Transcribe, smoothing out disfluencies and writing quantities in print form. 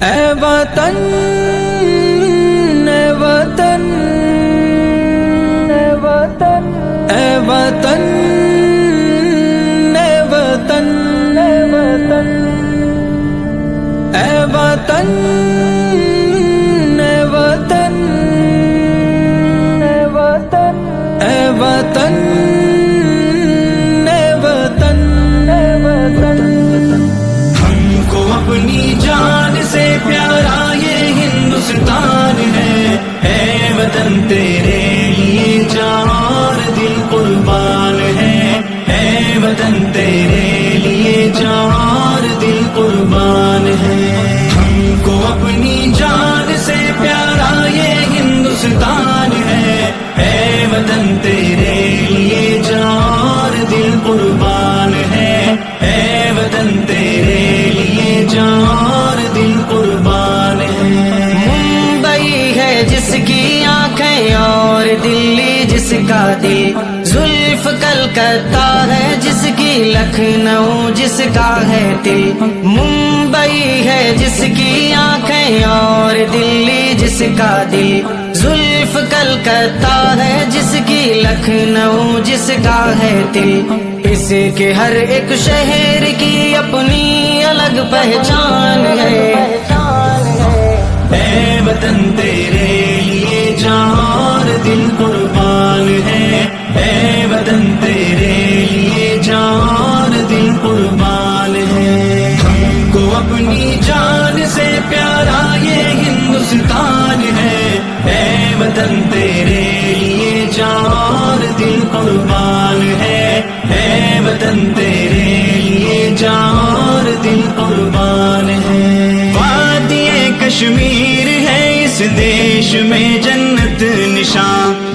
اے وطن اے وطن اے وطن اے وطن اے وطن اے وطن اے وطن اے وطن اے وطن اے وطن اے وطن ہم کو اپنی جان سے پیارا یہ ہندوستان ہے، اے وطن تیرے لیے جان اور دل قربان ہے، اے وطن تیرے لیے جان اور دل قربان ہے۔ ہم کو اپنی جان سے پیارا یہ ہندوستان ہے، اے وطن تیرے لیے جان اور دل قربان ہے، اے وطن تیرے لیے جان اور دل قربان ہے۔ ممبئی ہے جس کی آنکھیں اور دلی جس کا دل، زلف کلکتہ ہے جس کی لکھنؤ جس کا ہے دل۔ ممبئی ہے جس کی آنکھیں اور دلی جس کا دل، زلف کلکتہ ہے جس کی لکھنؤ جس کا ہے دل۔ اس کے ہر ایک شہر کی اپنی الگ پہچان ہے، اے وطن تیرے لیے جان اور دل قربان ہے، اے وطن تیرے لیے جان اور دل قربان ہے۔ ہم کو اپنی جان سے پیارا یہ ہندوستان ہے، اے وطن تیرے لیے جان اور دل قربان ہے، اے وطن تیرے لیے جان اور دل قربان ہے۔ وادی کشمیر ہے اس دیش میں جنت نشان،